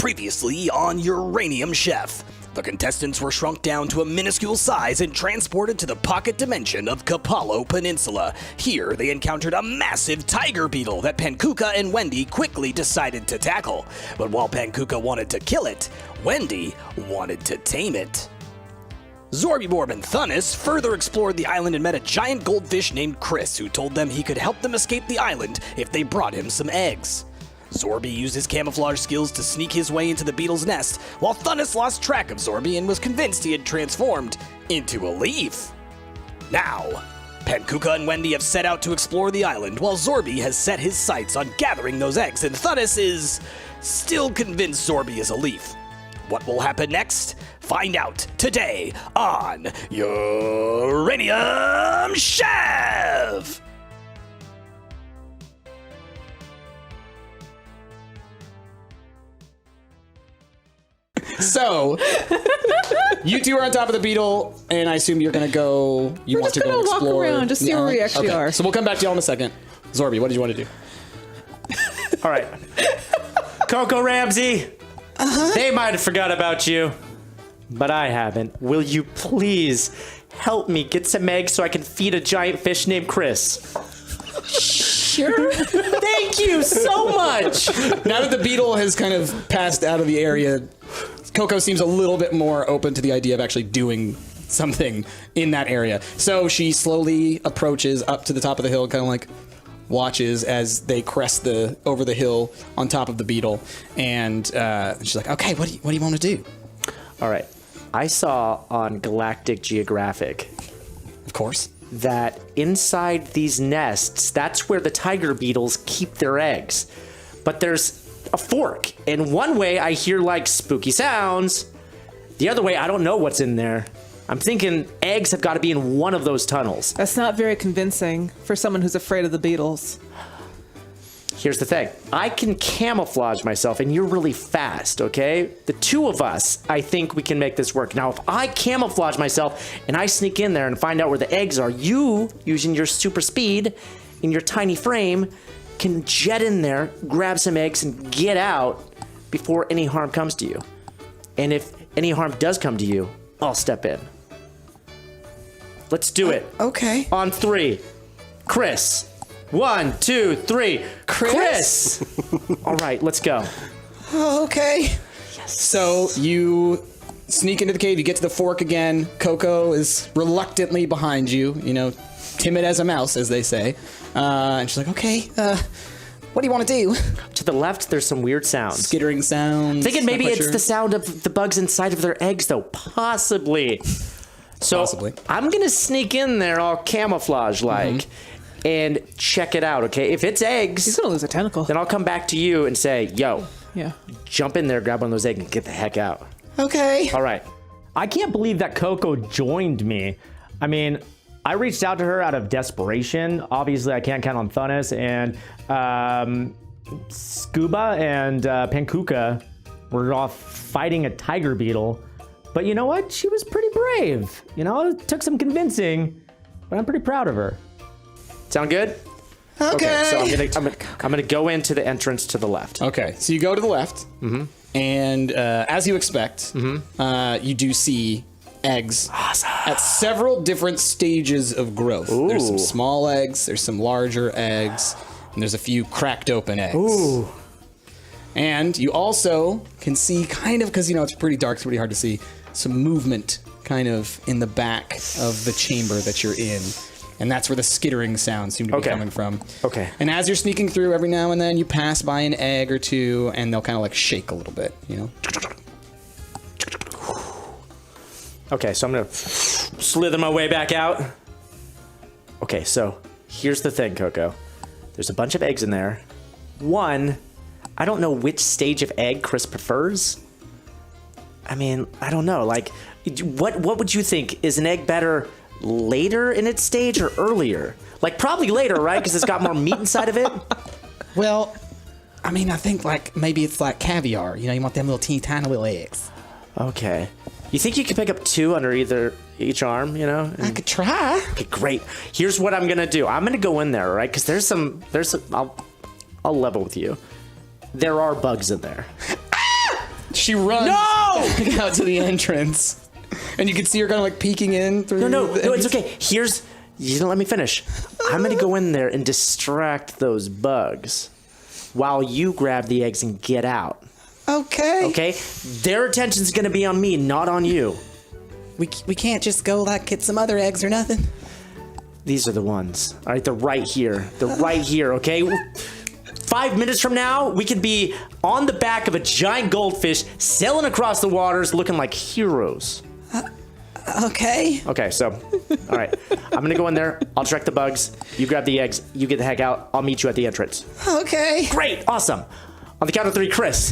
Previously on Uranium Chef. The contestants were shrunk down to a minuscule size and transported to the pocket dimension of Kapalo Peninsula. Here, they encountered a massive tiger beetle that Pankuka and Wendy quickly decided to tackle. But while Pankuka wanted to kill it, Wendy wanted to tame it. Sorby and Thanas further explored the island and met a giant goldfish named Chris, who told them he could help them escape the island if they brought him some eggs. Sorby used his camouflage skills to sneak his way into the beetle's nest, while Thanas lost track of Sorby and was convinced he had transformed into a leaf. Now, Pankuka and Wendy have set out to explore the island, while Sorby has set his sights on gathering those eggs, and Thanas is still convinced Sorby is a leaf. What will happen next? Find out today on Uranium Chef! So, you two are on top of the beetle, and I assume you're gonna go. We're want just to go gonna walk explore around, just see where we actually are. So we'll come back to y'all in a second. Sorby, what did you want to do? All right. Coco Ramsey, they might have forgot about you, but I haven't. Will you please help me get some eggs so I can feed a giant fish named Chris? Sure. Thank you so much. Now that the beetle has kind of passed out of the area, Coco seems a little bit more open to the idea of actually doing something in that area. So she slowly approaches up to the top of the hill, kind of like watches as they crest over the hill on top of the beetle, and she's like, "Okay, what do you want to do?" All right. I saw on Galactic Geographic, Of course. that inside these nests, that's where the tiger beetles keep their eggs. But there's a fork, and one way I hear like spooky sounds, the other way I don't know what's in there. I'm thinking eggs have got to be in one of those tunnels. That's not very convincing for someone who's afraid of the beetles. Here's the thing. I can camouflage myself, and you're really fast, okay? The two of us, I think we can make this work. Now, if I camouflage myself and I sneak in there and find out where the eggs are, you, using your super speed in your tiny frame, can jet in there, grab some eggs, and get out before any harm comes to you. And if any harm does come to you, I'll step in. Let's do it. Okay. On 3. Chris. 1, 2, 3. Chris! All right, let's go. Okay. Yes. So you sneak into the cave. You get to the fork again. Coco is reluctantly behind you. You know, timid as a mouse, as they say. And she's like, "Okay, what do you want to do?" To the left, there's some weird sounds. Skittering sounds. Thinking maybe Not quite it's sure. the sound of the bugs inside of their eggs, though. Possibly. So Possibly. I'm gonna sneak in there all camouflage-like and check it out, okay? If it's eggs, He's gonna lose a tentacle. then I'll come back to you and say, "Yo, Yeah. jump in there, grab one of those eggs, and get the heck out." Okay. All right. I can't believe that Coco joined me. I mean, I reached out to her out of desperation. Obviously, I can't count on Thanas, and Scuba and Pankuka were off fighting a tiger beetle. But you know what? She was pretty brave. You know, it took some convincing, but I'm pretty proud of her. Sound good? Okay. So I'm gonna go into the entrance to the left. Okay, so you go to the left, and as you expect, you do see eggs at several different stages of growth. There's some small eggs, there's some larger eggs, and there's a few cracked open eggs. Ooh. And you also can see kind of, because, you know, it's pretty dark, it's pretty hard to see, some movement kind of in the back of the chamber that you're in. And that's where the skittering sounds seem to be coming from. Okay. And as you're sneaking through, every now and then you pass by an egg or two, and they'll kind of like shake a little bit, you know? Okay, so I'm gonna slither my way back out. Okay, so here's the thing, Coco. There's a bunch of eggs in there. One, I don't know which stage of egg Chris prefers. I mean, I don't know. Like, what would you think? Is an egg better later in its stage or earlier? Like, probably later, right? Because it's got more meat inside of it. Well, I mean, I think like maybe it's like caviar. You know, you want them little teeny tiny little eggs. Okay. You think you could pick up 2 under each arm, you know? I could try. Okay, great. Here's what I'm gonna do. I'm gonna go in there, right? Because I'll level with you. There are bugs in there. She runs out to the entrance, and you can see her kind of like peeking in through. No, it's okay. You didn't let me finish. I'm gonna go in there and distract those bugs while you grab the eggs and get out. Okay. Okay? Their attention's gonna be on me, not on you. We can't just go like get some other eggs or nothing. These are the ones. All right, they're right here. They're right here, okay? 5 minutes from now, we could be on the back of a giant goldfish, sailing across the waters, looking like heroes. Okay. Okay, so, all right. I'm gonna go in there. I'll direct the bugs. You grab the eggs. You get the heck out. I'll meet you at the entrance. Okay. Great, awesome. On the count of 3, Chris.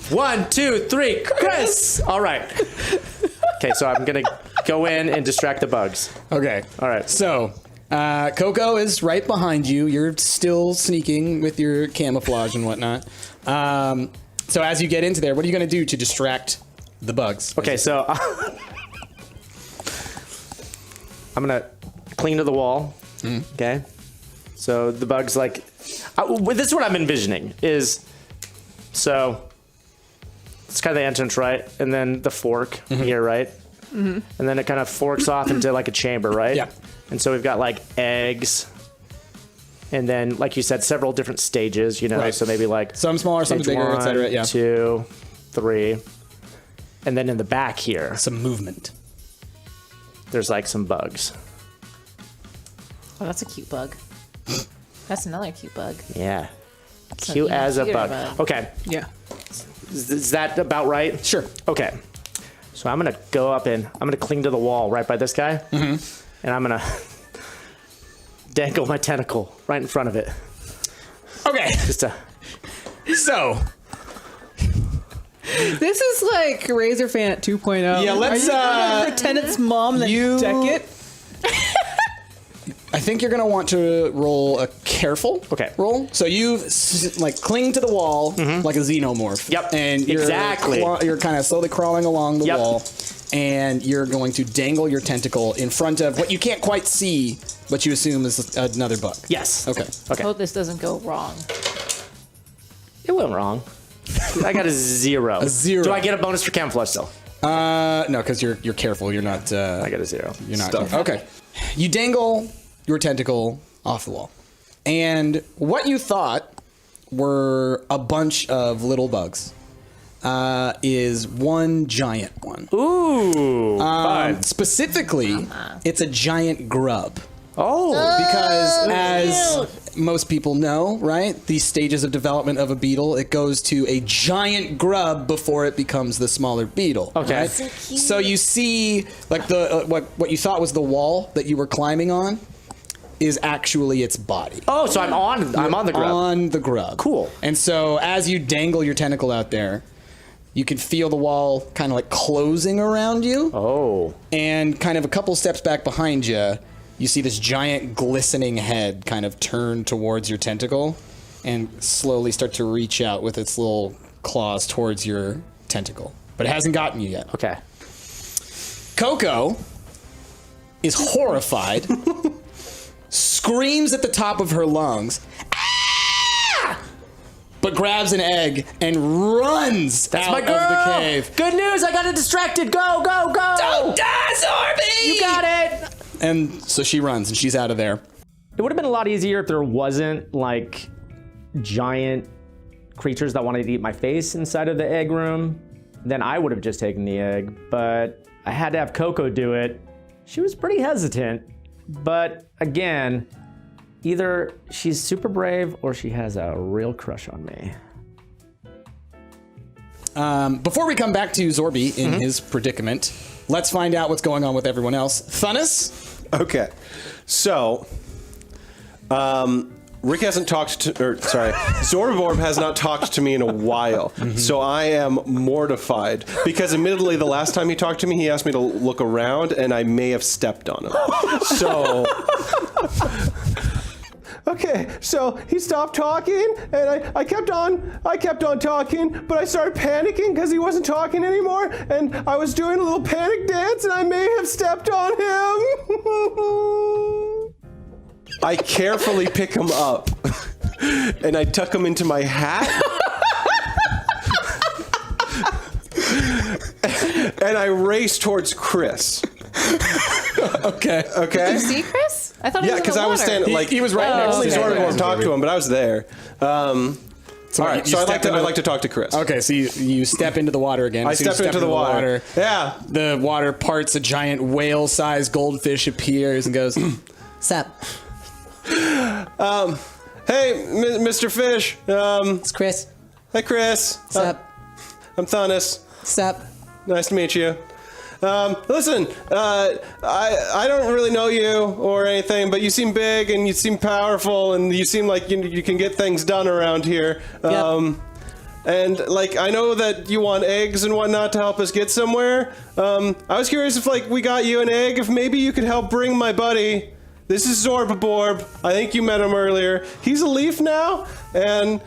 1, 2, 3, Chris. All right. Okay, so I'm gonna go in and distract the bugs. Okay. All right. So, Coco is right behind you. You're still sneaking with your camouflage and whatnot. So as you get into there, what are you going to do to distract the bugs? Okay, so I'm gonna cling to the wall. Okay. So the bugs this is what I'm envisioning is so it's kind of the entrance, right, and then the fork here, right, and then it kind of forks off into like a chamber, right? Yeah. And so we've got like eggs, and then like you said, several different stages, you know. Right. So maybe like Some smaller, some stage bigger, 1, etc. Yeah. 2, 3, and then in the back here, Some movement. there's like some bugs. Oh, that's a cute bug. That's another cute bug. Yeah. an Cute even as a cuter bug. bug. Okay. Yeah. Is that about right? Sure. Okay. So I'm going to go up and I'm going to cling to the wall right by this guy. And I'm going to dangle my tentacle right in front of it. Okay. Just to... So, This is like Razor Fan at 2.0. Yeah, let's, Are you gonna pretend it's mom then deck it? I think you're going to want to roll a careful roll. So you cling to the wall like a xenomorph. Yep. And you're Exactly. You're kind of slowly crawling along the Yep. wall, and you're going to dangle your tentacle in front of what you can't quite see, but you assume is another bug. Yes. Okay. Okay. Hope this doesn't go wrong. It went wrong. I got a 0. A 0. Do I get a bonus for camouflage still? No, because you're careful. You're not. I got a 0. You're not. Okay. You dangle your tentacle off the wall, and what you thought were a bunch of little bugs is one giant one. Ooh. Fun. Specifically, it's a giant grub. Oh. Because as most people know, right, these stages of development of a beetle, it goes to a giant grub before it becomes the smaller beetle. Okay. Right? So you see, like the what you thought was the wall that you were climbing on is actually its body. Oh, so I'm on the grub. On the grub. Cool. And so as you dangle your tentacle out there, you can feel the wall kind of like closing around you. Oh. And kind of a couple steps back behind you, you see this giant glistening head kind of turn towards your tentacle and slowly start to reach out with its little claws towards your tentacle. But it hasn't gotten you yet. Okay. Coco is horrified, screams at the top of her lungs, "Ah!" but grabs an egg and runs out My girl. of the cave. Good news, I got it distracted. Go, go, go. Don't die, Sorby! You got it. And so she runs and she's out of there. It would have been a lot easier if there wasn't like giant creatures that wanted to eat my face inside of the egg room. Then I would have just taken the egg, but I had to have Coco do it. She was pretty hesitant, but again, either she's super brave or she has a real crush on me. Before we come back to Sorby in his predicament, let's find out what's going on with everyone else. Thanas? Okay. So, Rick hasn't talked to, Zorborb has not talked to me in a while. So I am mortified because admittedly the last time he talked to me, he asked me to look around and I may have stepped on him. So... Okay, so he stopped talking, and I kept on talking, but I started panicking because he wasn't talking anymore, and I was doing a little panic dance, and I may have stepped on him. I carefully pick him up, and I tuck him into my hat. and I race towards Chris. Okay. Okay. You see Chris? I thought he Yeah, was in because the I was water. standing like He was right next only to Sorby him. won't talk to him, but I was there. All right, you so I'd step into like to talk to Chris. Okay, so you step into the water again. I As soon as step you into the water. Yeah. The water parts, a giant whale-sized goldfish appears and goes, Sup? Hey, Mr. Fish. It's Chris. Hey, Chris. Sup? I'm Thanas. Sup? Nice to meet you. Listen, I don't really know you or anything, but you seem big and you seem powerful and you seem like you can get things done around here. And like I know that you want eggs and whatnot to help us get somewhere. I was curious if like we got you an egg, if maybe you could help bring my buddy. This is Zorbaborb. I think you met him earlier. He's a leaf now, and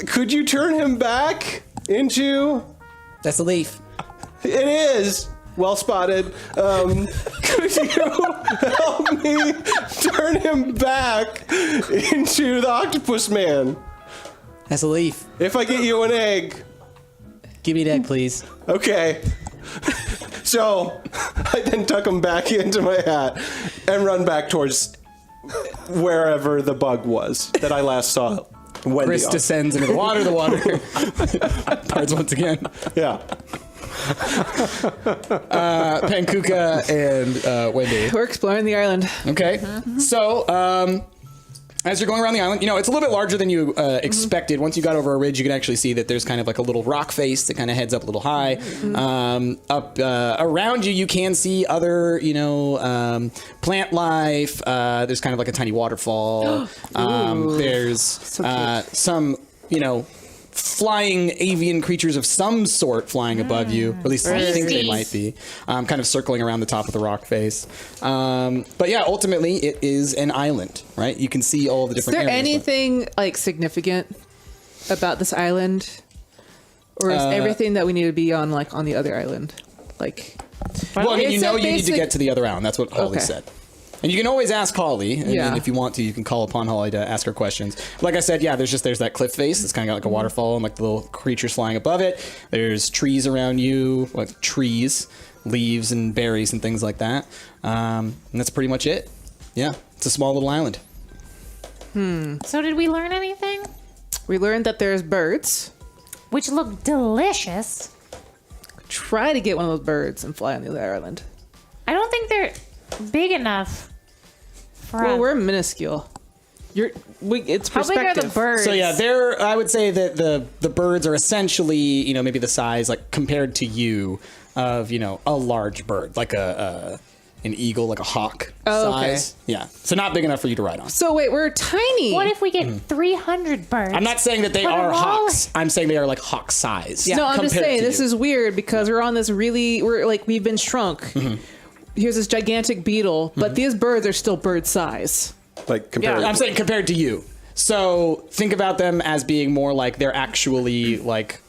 could you turn him back into? That's a leaf. It is. Well spotted. Could you help me turn him back into the Octopus Man? That's a leaf. If I get you an egg. Give me that, please. Okay. So I then tuck him back into my hat and run back towards wherever the bug was that I last saw. Wendy Chris on. descends into the water. The water parts once again. Yeah. Pankuka and Wendy. We're exploring the island. Okay. So, as you're going around the island, it's a little bit larger than you expected. Once you got over a ridge, you can actually see that there's kind of like a little rock face that kind of heads up a little high. Up around you, you can see other, plant life. There's kind of like a tiny waterfall. There's some, flying avian creatures of some sort flying above you. Or at least I think they might be. Kind of circling around the top of the rock face. But yeah, ultimately it is an island, right? You can see all the different Is there areas. anything like significant about this island? Or is everything that we need to be on like on the other island? Like Well, I mean, It's you a need to basic- get to the other island. That's what Holly Okay. said. And you can always ask Holly. And Yeah. if you want to, you can call upon Holly to ask her questions. Like I said, yeah, there's that cliff face. It's kind of got like a waterfall and like the little creatures flying above it. There's trees around you, like trees, leaves and berries and things like that. And that's pretty much it. Yeah, it's a small little island. So did we learn anything? we learned that there's birds. Which look delicious. Try to get one of those birds and fly on the other island. I don't think they're big enough for Well, us. we're minuscule. It's How big are perspective. the birds? So yeah, I would say that the birds are essentially, maybe the size, like compared to you, of, a large bird, like an eagle, like a hawk okay. size. Yeah. So not big enough for you to ride on. So wait, we're tiny. What if we get 300 birds? I'm not saying that they Put 'em are all- hawks. I'm saying they are like hawk size. No, I'm just compared saying to this you. is weird because we're on this we've been shrunk. Here's this gigantic beetle, but these birds are still bird size. Like compared. I'm saying compared to you. So think about them as being more like they're actually like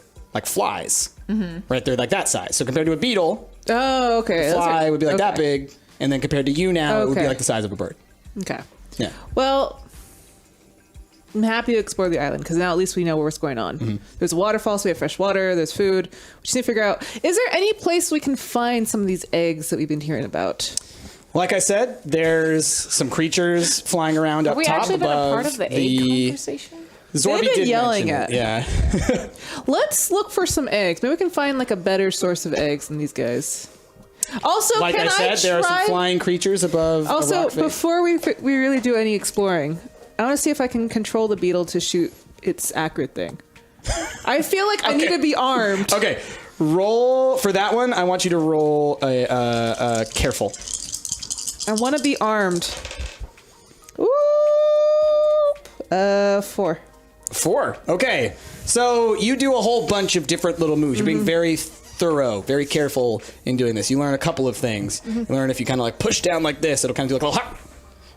flies. Right? They're like that size. So compared to a beetle, Oh, okay. that's fly right. would be like that Okay. big. And then compared to you now, it would be Okay. like the size of a bird. Okay. Yeah. Well, I'm happy to explore the island because now at least we know what's going on. There's a waterfall, so we have fresh water. There's food. We just need to figure out, is there any place we can find some of these eggs that we've been hearing about? Like I said, there's some creatures flying around Have up we top actually been a above part of the egg conversation? Zorby They've been did yelling mention it, at- Yeah. Let's look for some eggs. Maybe we can find like a better source of eggs than these guys. Also, Like can I said, there are some try- flying creatures above a Also, rock face. before we really do any exploring, I want to see if I can control the beetle to shoot its accurate thing. I feel like I need to be armed. Okay, roll for that one. I want you to roll a careful. I want to be armed. Ooh, 4. 4. Okay, so you do a whole bunch of different little moves. You're being very thorough, very careful in doing this. You learn a couple of things. You learn if you kind of like push down like this, it'll kind of do like a little hop.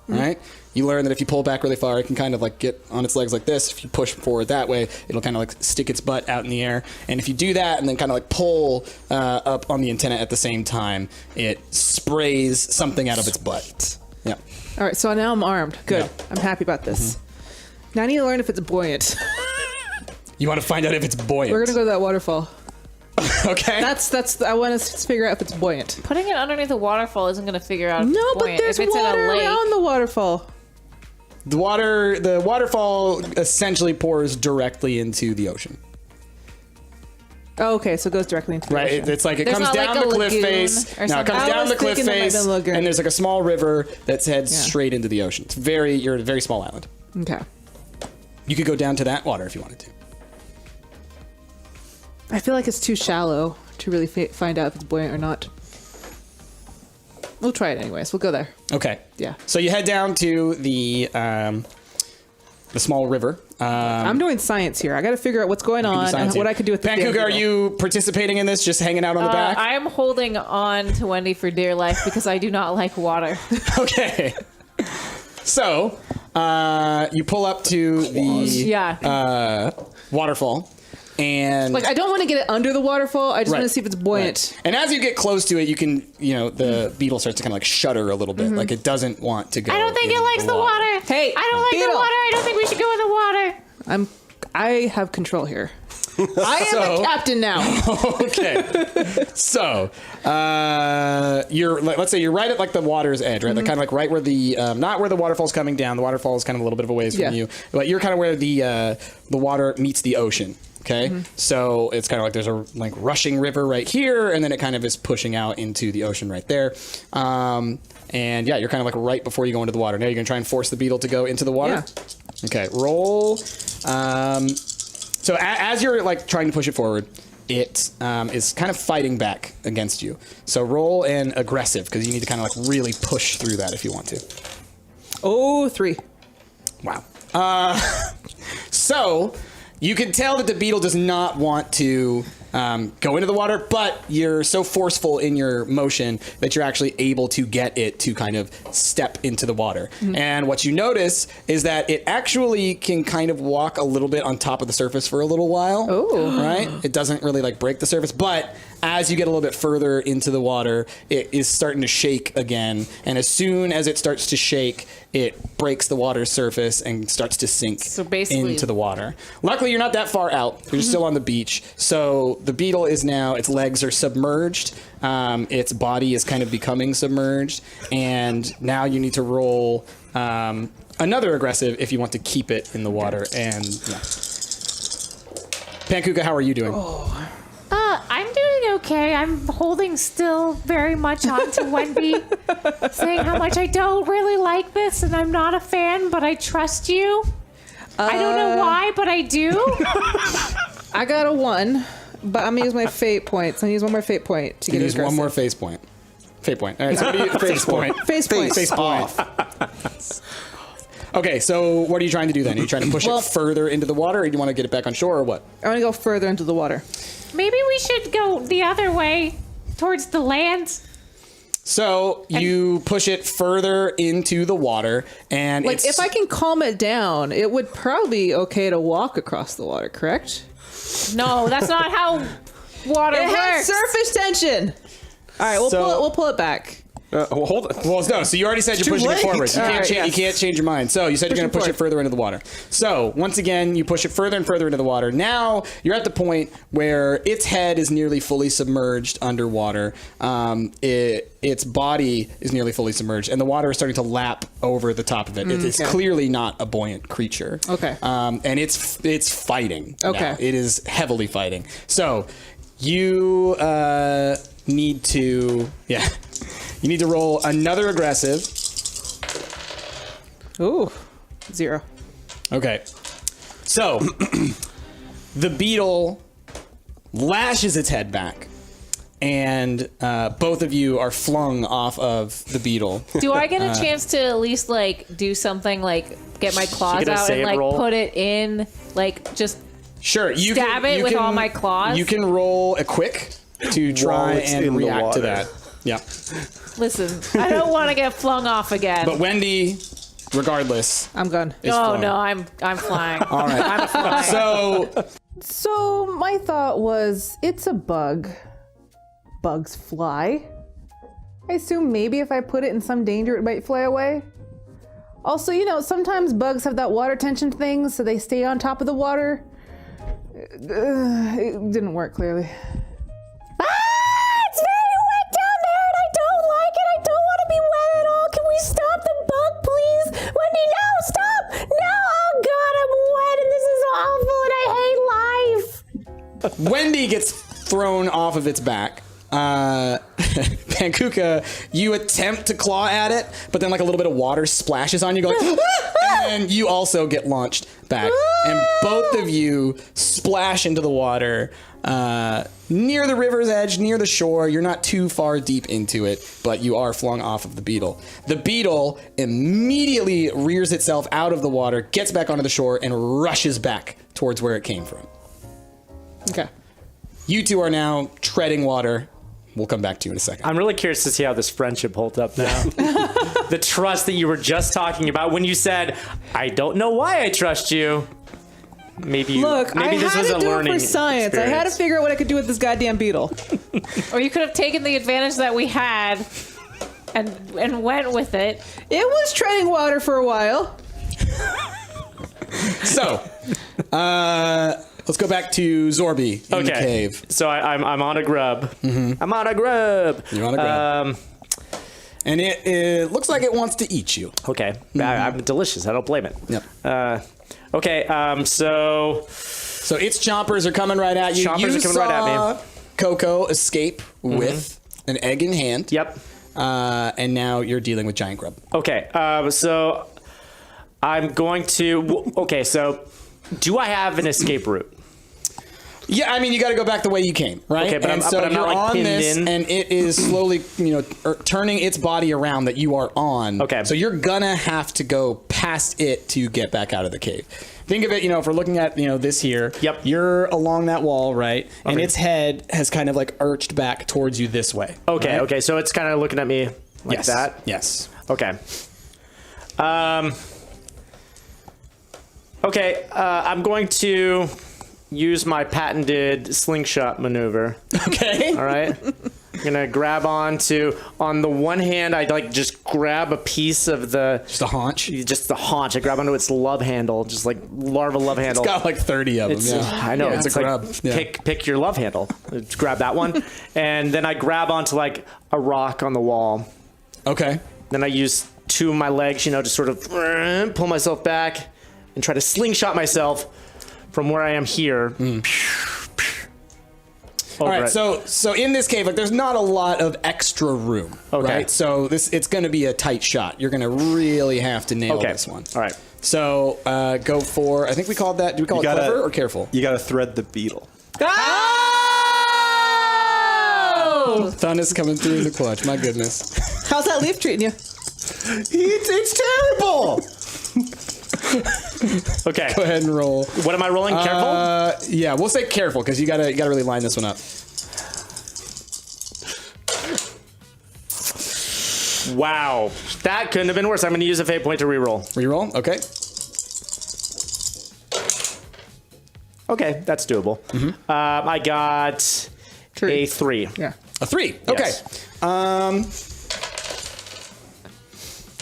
All right. You learn that if you pull back really far, it can kind of like get on its legs like this. If you push forward that way, it'll kind of like stick its butt out in the air. And if you do that and then kind of like pull up on the antenna at the same time, it sprays something out of its butt. Yeah. All right, so now I'm armed. Good. Yeah. I'm happy about this. Now I need to learn if it's buoyant. You want to find out if it's buoyant. We're gonna go to that waterfall. Okay. That's. I want to figure out if it's buoyant. Putting it underneath a waterfall isn't going to figure out if No, it's but buoyant. there's If it's water in a lake. around the waterfall. The waterfall essentially pours directly into the ocean. Oh, okay, so it goes directly into the Right, ocean. it's like it There's comes not down like the a cliff lagoon face. or No, it something? comes I down was the cliff thinking there might face, be a lagoon. and there's like a small river that heads straight into the ocean. You're at a very small island. Okay. You could go down to that water if you wanted to. I feel like it's too shallow to really find out if it's buoyant or not. We'll try it anyways. We'll go there. Okay. Yeah. So you head down to the small river. I'm doing science here. I got to figure out what's going on and what I could do with the Pankuga, are you participating in this? Just hanging out on the back? I am holding on to Wendy for dear life because I do not like water. Okay. So, you pull up to the waterfall, and Like, I don't want to get it under the waterfall. I just Right. want to see if it's buoyant. Right. And as you get close to it, you can, the beetle starts to kind of like shudder a little bit, like it doesn't want to go. I don't think it in likes the water. Hey, I don't like Beetle. the water. I don't think we should go in the water. I have control here. I am So- the captain now. Okay. So, let's say you're right at like the water's edge, right? Like kind of like right where the not where the waterfall's coming down. The waterfall is kind of a little bit of a ways Yeah. from you, but you're kind of where the water meets the ocean. Okay, so it's kind of like there's a like rushing river right here, and then it kind of is pushing out into the ocean right there. And yeah, you're kind of like right before you go into the water. Now you're gonna try and force the beetle to go into the water. Yeah. Okay, roll. So as you're like trying to push it forward, it is kind of fighting back against you. So roll an aggressive because you need to kind of like really push through that if you want to. Oh, 3. Wow. So you can tell that the beetle does not want to go into the water, but you're so forceful in your motion that you're actually able to get it to kind of step into the water. And what you notice is that it actually can kind of walk a little bit on top of the surface for a little while. Oh. Right? It doesn't really like break the surface, but as you get a little bit further into the water, it is starting to shake again. And as soon as it starts to shake, it breaks the water's surface and starts to sink So basically- into the water. Luckily, you're not that far out. You're still on the beach. So the beetle is now, its legs are submerged. Its body is kind of becoming submerged. And now you need to roll another aggressive if you want to keep it in the water. And yeah. Pankuga, how are you doing? I'm doing okay. I'm holding still very much on to Wendy, saying how much I don't really like this and I'm not a fan, but I trust you. I don't know why, but I do. I got a 1, but I'm going to use my fate points. I'm going to use one more fate point to You get use aggressive. one more face point. Fate point. All right, so what do you... Face point. Face point. Face point. Okay, so what are you trying to do then? Are you trying to push it further into the water, or do you want to get it back on shore, or what? I want to go further into the water. Maybe we should go the other way towards the land. So you push it further into the water, and Like, it's... if I can calm it down, it would probably be okay to walk across the water, correct? No, that's not how water It works. has surface tension. All right, we'll pull it back. Hold on. Well, no. So you already said you're pushing it forward. You can't, you can't change your mind. So you said you're going to push it further into the water. So once again, you push it further and further into the water. Now you're at the point where its head is nearly fully submerged underwater. Its body is nearly fully submerged, and the water is starting to lap over the top of it. It's clearly not a buoyant creature. Okay. And it's fighting. Okay. Now. It is heavily fighting. So you need to You need to roll another aggressive. Ooh, 0. Okay. So, the beetle lashes its head back, and both of you are flung off of the beetle. Do I get a chance to at least like do something like get my claws get a out and save like roll? put it in like just Sure, you Stab can, it you with can- all my claws? You can roll a quick to try While it's in and the react to water. that. Yeah. listen. I don't want to get flung off again. But Wendy, regardless, I'm gone. is no, flung. no, I'm flying. All right. I'm flying. So, So my thought was, it's a bug. Bugs fly. I assume maybe if I put it in some danger, it might fly away. Also, sometimes bugs have that water tension thing, so they stay on top of the water. It didn't work, clearly. Wendy gets thrown off of its back. Pankuka, you attempt to claw at it, but then like a little bit of water splashes on you, going, and you also get launched back. And both of you splash into the water near the river's edge, near the shore. You're not too far deep into it, but you are flung off of the beetle. The beetle immediately rears itself out of the water, gets back onto the shore, and rushes back towards where it came from. Okay. You two are now treading water. We'll come back to you in a second. I'm really curious to see how this friendship holds up now. The trust that you were just talking about when you said, "I don't know why I trust you." Maybe Look, maybe I this had was to a do it learning for science. I had to experience. figure out what I could do with this goddamn beetle. Or you could have taken the advantage that we had and went with it. It was treading water for a while. So, let's go back to Sorby in the cave. So I'm on a grub. I'm on a grub. You're on a grub. And it looks like it wants to eat you. Okay. I'm delicious. I don't blame it. Yep. Okay. So its chompers are coming right at you. Chompers You are coming right at me. saw Coco escape with an egg in hand. Yep. And now you're dealing with giant grub. Okay. So I'm going to. Okay. So do I have an escape route? Yeah, I mean, you got to go back the way you came, right? Okay, but and I'm so not, you're like, on pinned this, in. and it is slowly, turning its body around that you are on. Okay. So you're gonna have to go past it to get back out of the cave. Think of it, if we're looking at, this here. Yep. You're along that wall, right? And Okay. its head has kind of like arched back towards you this way. Okay. right? Okay. So it's kind of looking at me like Yes. that. Yes. Okay. Okay. I'm going to use my patented slingshot maneuver. Okay. All right. I'm gonna grab on the one hand, I just grab a piece of Just a haunch. just the haunch. I grab onto its love handle, just like larva love handle. It's got like 30 of them. It's, Yeah. I know. Yeah, it's a like, grub. Yeah. Pick your love handle. Grab that one, and then I grab onto like a rock on the wall. Okay. Then I use two of my legs, to sort of pull myself back and try to slingshot myself from where I am here. All right, so in this cave, like, there's not a lot of extra room, Okay. right? So it's going to be a tight shot. You're going to really have to nail Okay. this one. All right. So go for, I think we called that, do we call it clever or careful? You got to thread the beetle. Oh! Thanas coming through in the clutch, my goodness. How's that leaf treating you? It's terrible. Okay. Go ahead and roll. What am I rolling? Careful. Yeah, we'll say careful because you gotta really line this one up. Wow. That couldn't have been worse. I'm going to use a fate point to reroll. Reroll, okay. Okay, that's doable. I got a 3. Yeah. A 3. Okay. Yes.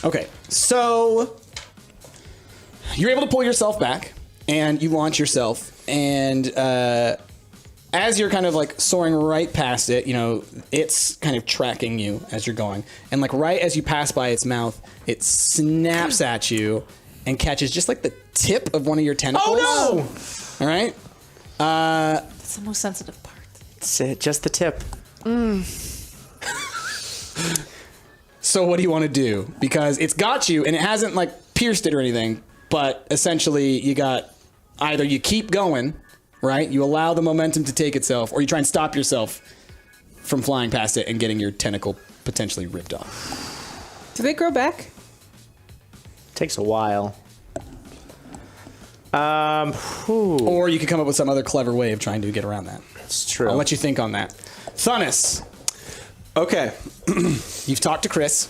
Okay. So you're able to pull yourself back, and you launch yourself, and as you're kind of like soaring right past it, it's kind of tracking you as you're going, and like right as you pass by its mouth, it snaps at you and catches just like the tip of one of your tentacles. Oh, no! All right. That's the most sensitive part. That's it, just the tip. So what do you want to do? Because it's got you, and it hasn't like pierced it or anything, but essentially you got either you keep going, right? You allow the momentum to take itself, or you try and stop yourself from flying past it and getting your tentacle potentially ripped off. Do they grow back? Takes a while. Or you could come up with some other clever way of trying to get around that. It's true. I'll let you think on that. Thanas, Okay. you've talked to Chris.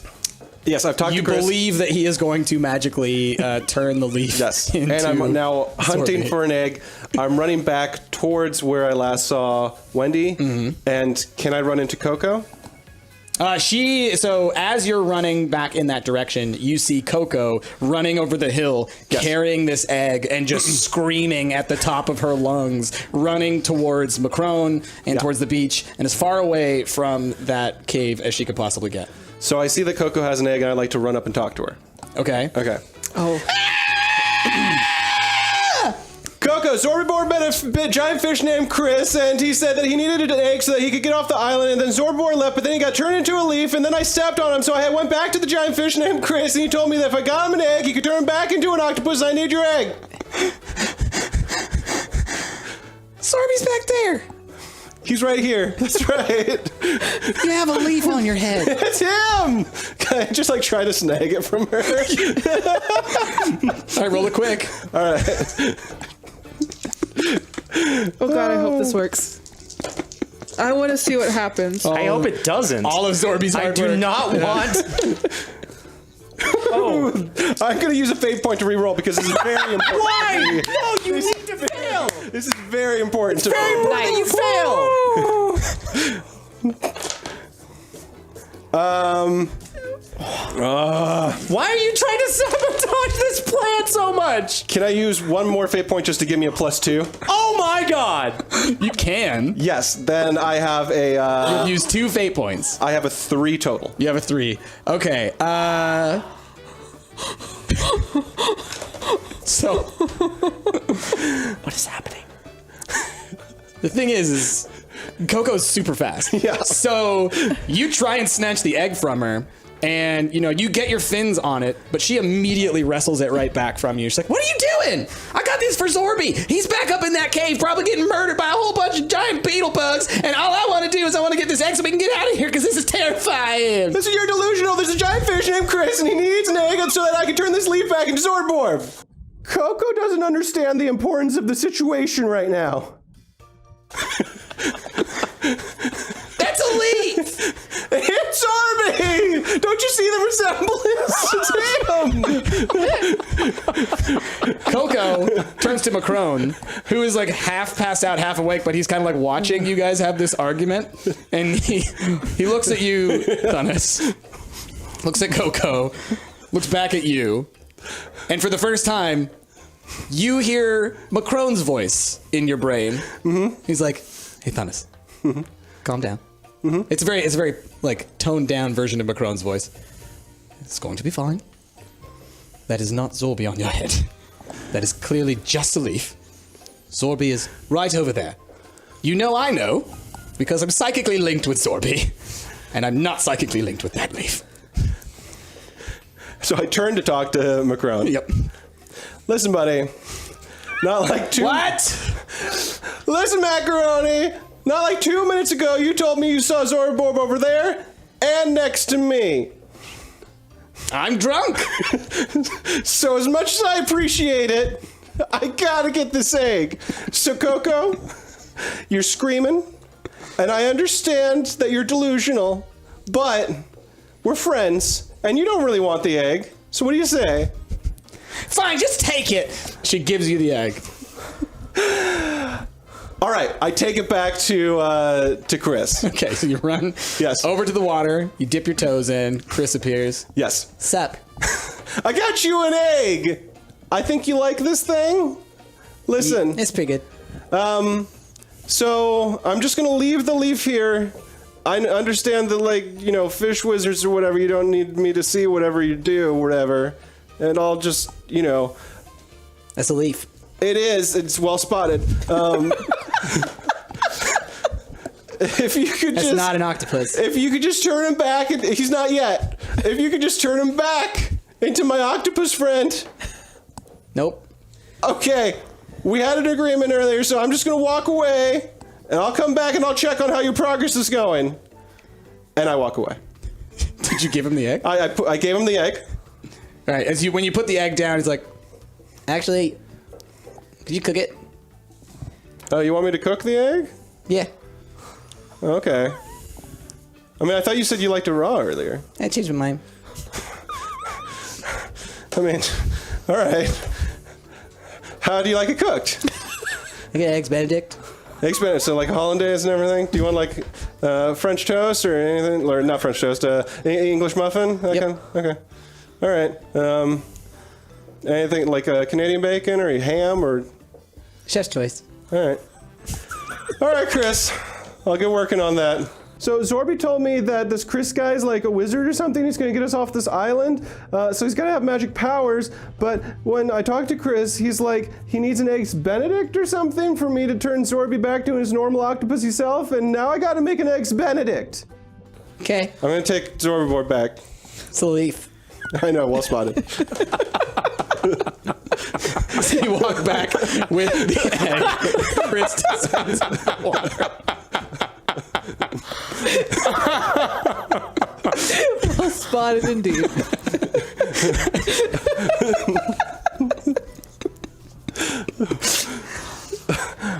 Yes, I've talked You to Chris. believe that he is going to magically turn the leaf Yes, into and I'm now hunting Sorby. for an egg. I'm running back towards where I last saw Wendy. And can I run into Coco? So as you're running back in that direction, you see Coco running over the hill, carrying this egg and just screaming at the top of her lungs, running towards Macron and towards the beach and as far away from that cave as she could possibly get. So I see that Coco has an egg, and I'd like to run up and talk to her. Okay. Okay. Oh. Coco, go. Zorbor met a giant fish named Chris, and he said that he needed an egg so that he could get off the island, and then Zorbor left, but then he got turned into a leaf, and then I stepped on him, so I went back to the giant fish named Chris, and he told me that if I got him an egg, he could turn back into an octopus, and I need your egg. Sorby's back there. He's right here. That's right. You have a leaf on your head. It's him! Can I just, like, try to snag it from her? All right, roll it quick. All right. Oh god, I hope this works. I want to see what happens. I hope it doesn't. All of Sorby's I hard do work. not want. I'm going to use a fate point to reroll because this is very important. Why? No, you need to fail. This is very important to me. Nice. You fail. Why are you trying to sabotage this plan so much? Can I use one more fate point just to give me a +2? Oh my god! You can. Yes, then I have a Use 2 fate points. I have a 3 total. You have a 3. Okay. So What is happening? the thing is Coco's super fast. Yeah. So you try and snatch the egg from her, and you get your fins on it, but she immediately wrestles it right back from you. She's like, "What are you doing? I got this for Sorby. He's back up in that cave, probably getting murdered by a whole bunch of giant beetle bugs, and all I want to do is I want to get this egg so we can get out of here because this is terrifying." This is your delusional. There's a giant fish named Chris, and he needs an egg so that I can turn this leaf back into Zorbor. Coco doesn't understand the importance of the situation right now. That's a leaf. It's Sorby! Don't you see the resemblance? It's him! Coco turns to Macron, who is like half passed out, half awake, but he's kind of like watching you guys have this argument. And he looks at you, Thanas, looks at Coco, looks back at you, and for the first time, you hear Macron's voice in your brain. Mm-hmm. He's like, "Hey, Thanas, calm down." Mm-hmm. It's a very like toned down version of Macron's voice. "It's going to be fine. That is not Sorby on your head. That is clearly just a leaf. Sorby is right over there. You know I know, because I'm psychically linked with Sorby, and I'm not psychically linked with that leaf." So I turned to talk to Macron. Yep. Listen, buddy. Not like two... What? Listen, Macaroni. Not like 2 minutes ago, you told me you saw Zorbor over there and next to me. I'm drunk. So as much as I appreciate it, I gotta get this egg. So Coco, you're screaming, and I understand that you're delusional, but we're friends, and you don't really want the egg. So what do you say? Fine, just take it. She gives you the egg. All right, I take it back to Chris. Okay, so you run Yes. over to the water, you dip your toes in, Chris appears. Yes. Sup? I got you an egg. I think you like this thing. Listen. It's pretty good. So I'm just gonna leave the leaf here. I understand that, like, fish wizards or whatever, you don't need me to see whatever you do, whatever. And I'll just, That's a leaf. It is. It's well spotted. If you could That's just... not an octopus. If you could just turn him back... He's not yet. If you could just turn him back into my octopus friend... Nope. Okay. We had an agreement earlier, so I'm just going to walk away, and I'll come back and I'll check on how your progress is going. And I walk away. Did you give him the egg? I gave him the egg. All right, when you put the egg down, he's like, Actually, could you cook it? Oh, you want me to cook the egg? Yeah. Okay. I mean, I thought you said you liked it raw earlier. I changed my mind. I mean, all right. How do you like it cooked? I get eggs Benedict. Eggs Benedict, so like hollandaise and everything? Do you want like French toast or anything? Or not French toast, English muffin? Yep. Okay. All right. Anything like Canadian bacon or ham or... Chef's choice. All right. All right, Chris. I'll get working on that. So Sorby told me that this Chris guy's like a wizard or something. He's gonna get us off this island. So he's gonna have magic powers. But when I talked to Chris, he's like, he needs an Eggs Benedict or something for me to turn Sorby back to his normal octopusy self. And now I gotta make an Eggs Benedict. Okay. I'm gonna take Sorby back. It's a leaf. I know, well spotted. So you walk back with the egg. Chris descends in the water. Well spotted indeed.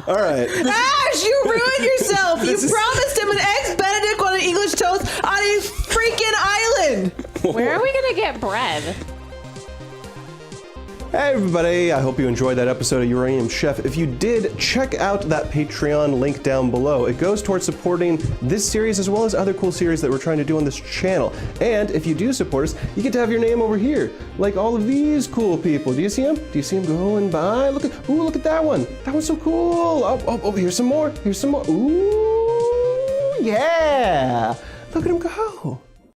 All right. Ash, you ruined yourself. You promised him an Eggs Benedict on an English toast on a freaking island. Where are we gonna get bread? Hey everybody, I hope you enjoyed that episode of Uranium Chef. If you did, check out that Patreon link down below. It goes towards supporting this series as well as other cool series that we're trying to do on this channel. And if you do support us, you get to have your name over here, like all of these cool people. Do you see them? Do you see them going by? Look at that one. That one's so cool. Oh, here's some more. Here's some more. Ooh, yeah. Look at them go.